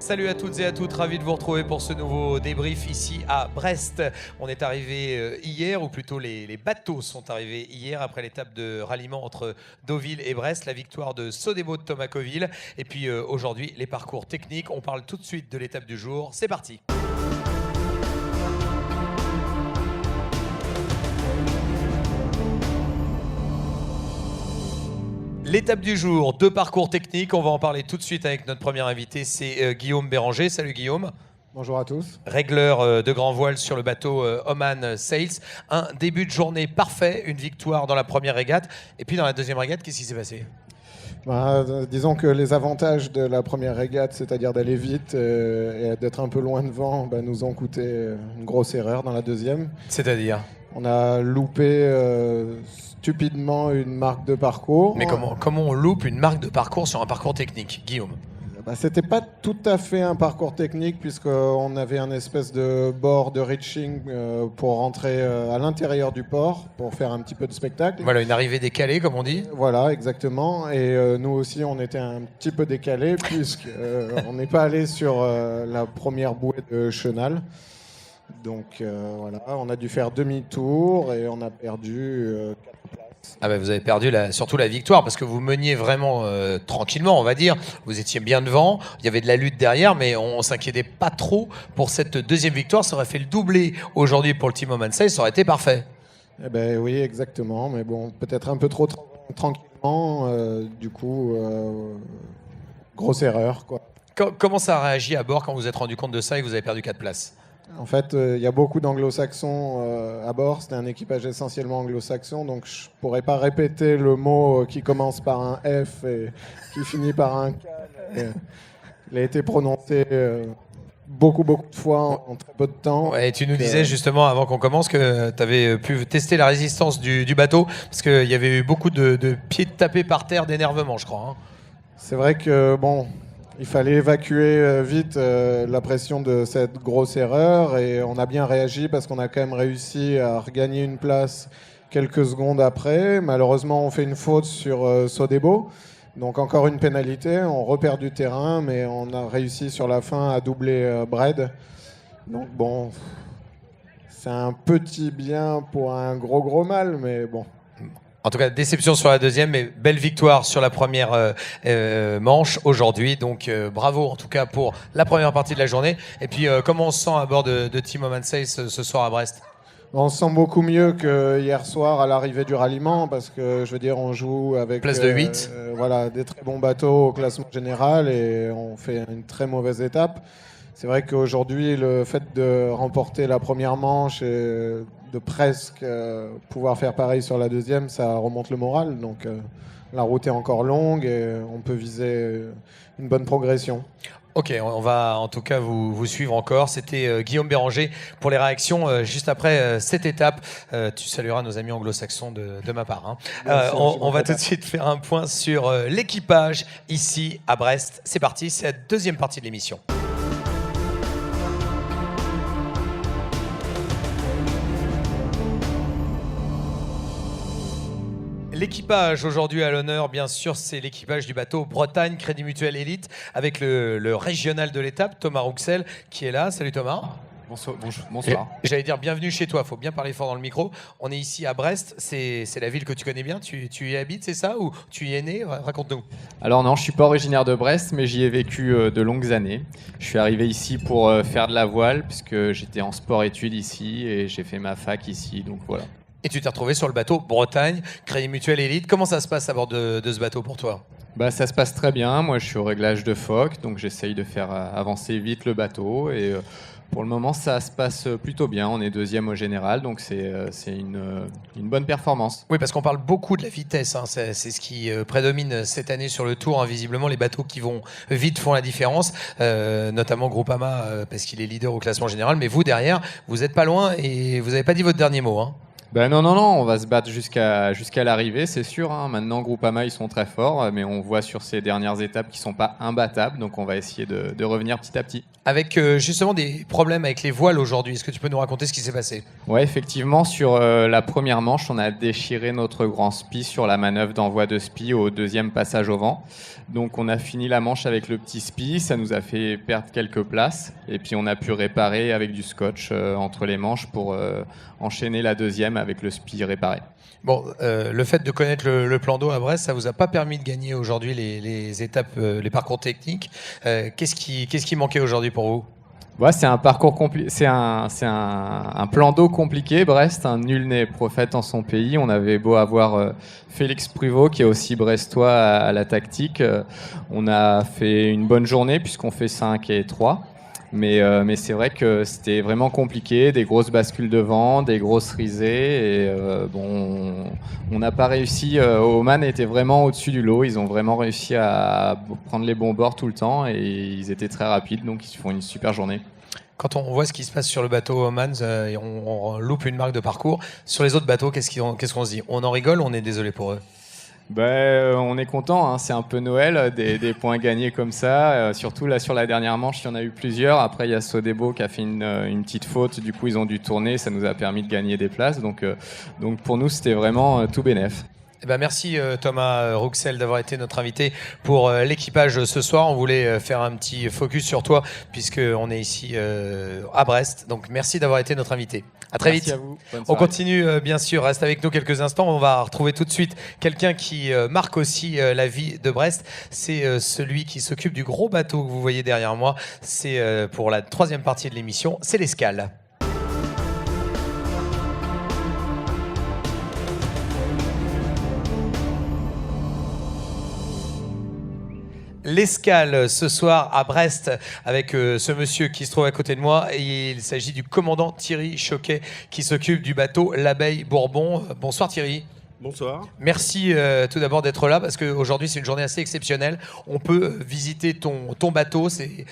Salut à toutes et à toutes, ravi de vous retrouver pour ce nouveau débrief ici à Brest. On est arrivé hier, ou plutôt les bateaux sont arrivés hier après l'étape de ralliement entre Deauville et Brest, la victoire de Sodebo de Thomas Coville. Et puis aujourd'hui, les parcours techniques. On parle tout de suite de l'étape du jour. C'est parti. L'étape du jour, deux parcours techniques. On va en parler tout de suite avec notre premier invité, c'est Guillaume Béranger. Salut Guillaume. Bonjour à tous. Régleur de grand voile sur le bateau Oman Sails. Un début de journée parfait, une victoire dans la première régate. Et puis dans la deuxième régate, qu'est-ce qui s'est passé ? Disons que les avantages de la première régate, c'est-à-dire d'aller vite et d'être un peu loin devant, nous ont coûté une grosse erreur dans la deuxième. C'est-à-dire ? On a loupé stupidement une marque de parcours. Mais comment on loupe une marque de parcours sur un parcours technique, Guillaume ? C'était pas tout à fait un parcours technique puisqu'on avait un espèce de bord de reaching pour rentrer à l'intérieur du port pour faire un petit peu de spectacle. Voilà, une arrivée décalée comme on dit. Voilà, exactement. Et nous aussi, on était un petit peu décalés puisqu'on n'est pas allé sur la première bouée de chenal. Donc voilà, on a dû faire demi-tour et on a perdu 4 places. Ah vous avez perdu surtout la victoire parce que vous meniez vraiment tranquillement, on va dire. Vous étiez bien devant, il y avait de la lutte derrière, mais on s'inquiétait pas trop pour cette deuxième victoire. Ça aurait fait le doublé aujourd'hui pour le Team Oman Sails, ça aurait été parfait. Oui, exactement, mais bon, peut-être un peu trop tranquillement. Du coup, grosse erreur, quoi. Comment ça a réagi à bord quand vous vous êtes rendu compte de ça et que vous avez perdu 4 places ? En fait, il y a beaucoup d'anglo-saxons à bord. C'était un équipage essentiellement anglo-saxon, donc je ne pourrais pas répéter le mot qui commence par un F et qui finit par un K. Il a été prononcé beaucoup de fois en très peu de temps. Ouais, et tu nous disais justement avant qu'on commence que tu avais pu tester la résistance du bateau, parce qu'il y avait eu beaucoup de pieds tapés par terre d'énervement, je crois. C'est vrai que, il fallait évacuer vite la pression de cette grosse erreur et on a bien réagi parce qu'on a quand même réussi à regagner une place quelques secondes après. Malheureusement, on fait une faute sur Sodebo, donc encore une pénalité. On repère du terrain, mais on a réussi sur la fin à doubler Bred. Donc c'est un petit bien pour un gros mal, mais bon. En tout cas, déception sur la deuxième, mais belle victoire sur la première manche aujourd'hui. Donc bravo en tout cas pour la première partie de la journée. Et puis comment on se sent à bord de Team Oman Sails ce soir à Brest ? On se sent beaucoup mieux que hier soir à l'arrivée du ralliement parce que je veux dire on joue avec place de 8. Des très bons bateaux au classement général et on fait une très mauvaise étape. C'est vrai qu'aujourd'hui, le fait de remporter la première manche et de presque pouvoir faire pareil sur la deuxième, ça remonte le moral. Donc la route est encore longue et on peut viser une bonne progression. Ok, on va en tout cas vous suivre encore. C'était Guillaume Béranger pour les réactions juste après cette étape. Tu salueras nos amis anglo-saxons de ma part. On va tout de suite faire un point sur l'équipage ici à Brest. C'est parti, c'est la deuxième partie de l'émission. L'équipage aujourd'hui à l'honneur, bien sûr, c'est l'équipage du bateau Bretagne Crédit Mutuel Élite avec le régional de l'étape, Thomas Rouxel, qui est là. Salut Thomas. Bonsoir. J'allais dire bienvenue chez toi, il faut bien parler fort dans le micro. On est ici à Brest, c'est la ville que tu connais bien, tu y habites, c'est ça, ou tu y es né ? Raconte-nous. Alors non, je suis pas originaire de Brest, mais j'y ai vécu de longues années. Je suis arrivé ici pour faire de la voile, puisque j'étais en sport-études ici et j'ai fait ma fac ici, donc voilà. Et tu t'es retrouvé sur le bateau Bretagne, Crédit Mutuel Élite. Comment ça se passe à bord de ce bateau pour toi ? Ça se passe très bien. Moi, je suis au réglage de foc, donc j'essaye de faire avancer vite le bateau. Et pour le moment, ça se passe plutôt bien. On est deuxième au général, donc c'est une bonne performance. Oui, parce qu'on parle beaucoup de la vitesse. C'est ce qui prédomine cette année sur le Tour. Visiblement, les bateaux qui vont vite font la différence, notamment Groupama, parce qu'il est leader au classement général. Mais vous, derrière, vous n'êtes pas loin et vous n'avez pas dit votre dernier mot. Ben non, on va se battre jusqu'à l'arrivée, c'est sûr. Hein. Maintenant, Groupama, ils sont très forts, mais on voit sur ces dernières étapes qu'ils ne sont pas imbattables, donc on va essayer de revenir petit à petit. Avec justement des problèmes avec les voiles aujourd'hui, est-ce que tu peux nous raconter ce qui s'est passé? Ouais, effectivement, sur la première manche, on a déchiré notre grand spi sur la manœuvre d'envoi de spi au deuxième passage au vent. Donc on a fini la manche avec le petit spi, ça nous a fait perdre quelques places, et puis on a pu réparer avec du scotch entre les manches pour enchaîner la deuxième avec le spi réparé. Bon, le fait de connaître le plan d'eau à Brest, ça vous a pas permis de gagner aujourd'hui les étapes, les parcours techniques. Qu'est-ce qui manquait aujourd'hui pour vous? Ouais, c'est un parcours compliqué, c'est un plan d'eau compliqué. Brest, nul n'est prophète en son pays. On avait beau avoir Félix Pruvot, qui est aussi brestois à la tactique. On a fait une bonne journée puisqu'on fait 5 et 3. Mais c'est vrai que c'était vraiment compliqué, des grosses bascules de vent, des grosses risées. Et on n'a pas réussi. Oman était vraiment au-dessus du lot. Ils ont vraiment réussi à prendre les bons bords tout le temps et ils étaient très rapides. Donc ils font une super journée. Quand on voit ce qui se passe sur le bateau Oman, on loupe une marque de parcours. Sur les autres bateaux, qu'est-ce qu'on se dit? On en rigole ou on est désolé pour eux? On est content, hein. C'est un peu Noël, des points gagnés comme ça. Surtout là sur la dernière manche, il y en a eu plusieurs. Après, il y a Sodebo qui a fait une petite faute. Du coup, ils ont dû tourner. Ça nous a permis de gagner des places. Donc pour nous, c'était vraiment tout bénef. Eh ben merci Thomas Rouxel d'avoir été notre invité pour l'équipage ce soir. On voulait faire un petit focus sur toi puisqu'on est ici à Brest. Donc merci d'avoir été notre invité. À très Merci vite. à vous. Bonne On soirée. continue bien sûr. Reste avec nous quelques instants. On va retrouver tout de suite quelqu'un qui marque aussi la vie de Brest. C'est celui qui s'occupe du gros bateau que vous voyez derrière moi. C'est pour la troisième partie de l'émission. C'est l'Escale. L'Escale ce soir à Brest avec ce monsieur qui se trouve à côté de moi. Et il s'agit du commandant Thierry Choquet qui s'occupe du bateau l'Abeille Bourbon. Bonsoir Thierry. Bonsoir. Merci tout d'abord d'être là parce qu'aujourd'hui c'est une journée assez exceptionnelle. On peut visiter ton bateau, c'est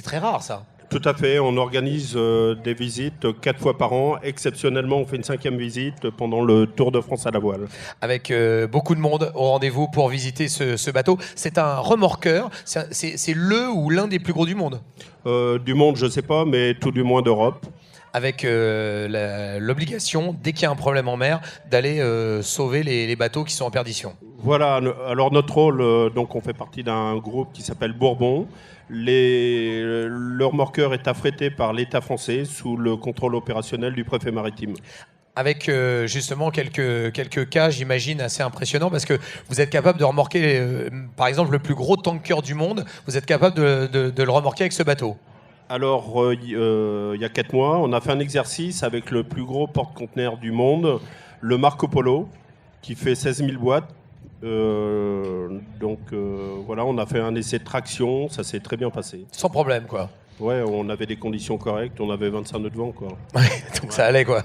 très rare ça. Tout à fait, on organise des visites 4 fois par an. Exceptionnellement, on fait une 5e visite pendant le Tour de France à la voile. Avec beaucoup de monde au rendez-vous pour visiter ce bateau. C'est un remorqueur, c'est le ou l'un des plus gros du monde. Du monde, je ne sais pas, mais tout du moins d'Europe. Avec l'obligation, dès qu'il y a un problème en mer, d'aller sauver les bateaux qui sont en perdition. Voilà, alors notre rôle, donc on fait partie d'un groupe qui s'appelle Bourbon. Le remorqueur est affrété par l'État français sous le contrôle opérationnel du préfet maritime. Avec justement quelques cas, j'imagine, assez impressionnants, parce que vous êtes capable de remorquer, par exemple, le plus gros tanker du monde, vous êtes capable de le remorquer avec ce bateau. Alors, il y a 4 mois, on a fait un exercice avec le plus gros porte-conteneur du monde, le Marco Polo, qui fait 16 000 boîtes. Voilà, on a fait un essai de traction, ça s'est très bien passé. Sans problème, quoi. Ouais, on avait des conditions correctes, on avait 25 nœuds de vent, quoi. Donc ça allait, quoi.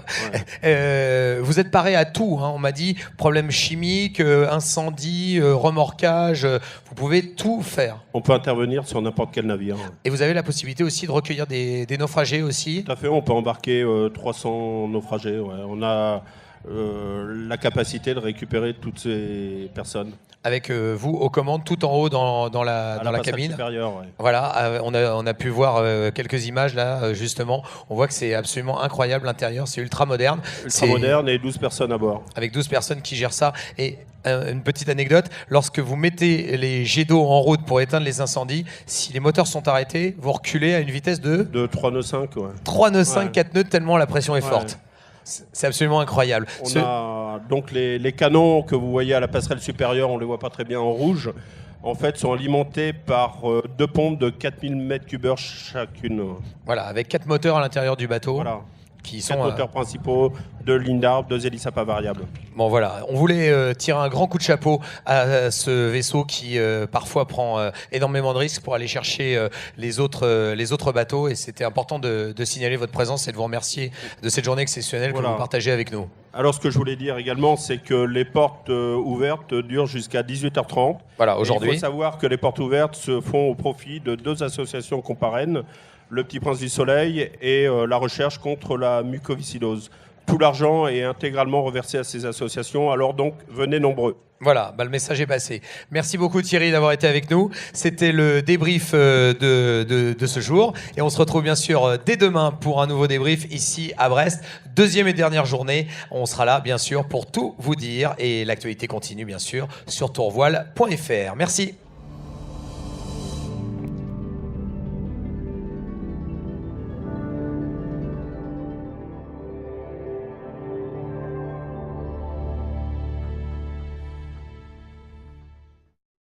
Ouais. Vous êtes paré à tout, hein, on m'a dit, problème chimique, incendie, remorquage, vous pouvez tout faire. On peut intervenir sur n'importe quel navire. Et vous avez la possibilité aussi de recueillir des naufragés aussi. Tout à fait, on peut embarquer 300 naufragés. Ouais. On a la capacité de récupérer toutes ces personnes. Avec vous aux commandes, tout en haut dans la cabine. Supérieure, ouais. Voilà, on a pu voir quelques images là, justement. On voit que c'est absolument incroyable l'intérieur, c'est ultra moderne. Ultra moderne et 12 personnes à bord. Avec 12 personnes qui gèrent ça. Et une petite anecdote, lorsque vous mettez les jets d'eau en route pour éteindre les incendies, si les moteurs sont arrêtés, vous reculez à une vitesse de 3 nœuds 5, ouais. 3 nœuds 5, Ouais. 4 nœuds, tellement la pression est forte. C'est absolument incroyable. On a donc les canons que vous voyez à la passerelle supérieure, on ne les voit pas très bien en rouge, en fait sont alimentés par 2 pompes de 4000 m3 chacune. Voilà, avec 4 moteurs à l'intérieur du bateau. Voilà. Qui 4 sont moteurs principaux, 2 lignes d'arbre, 2 hélices à pas variables. Bon voilà, on voulait tirer un grand coup de chapeau à ce vaisseau qui parfois prend énormément de risques pour aller chercher les autres bateaux, et c'était important de signaler votre présence et de vous remercier de cette journée exceptionnelle que vous partagez avec nous. Alors ce que je voulais dire également, c'est que les portes ouvertes durent jusqu'à 18h30. Voilà, aujourd'hui. Il faut savoir que les portes ouvertes se font au profit de 2 associations qu'on parraine, le Petit Prince du Soleil et la recherche contre la mucoviscidose. tout l'argent est intégralement reversé à ces associations. Alors donc, venez nombreux. Voilà, le message est passé. Merci beaucoup Thierry d'avoir été avec nous. C'était le débrief de ce jour. Et on se retrouve bien sûr dès demain pour un nouveau débrief ici à Brest. Deuxième et dernière journée. On sera là bien sûr pour tout vous dire. Et l'actualité continue bien sûr sur tourvoile.fr. Merci.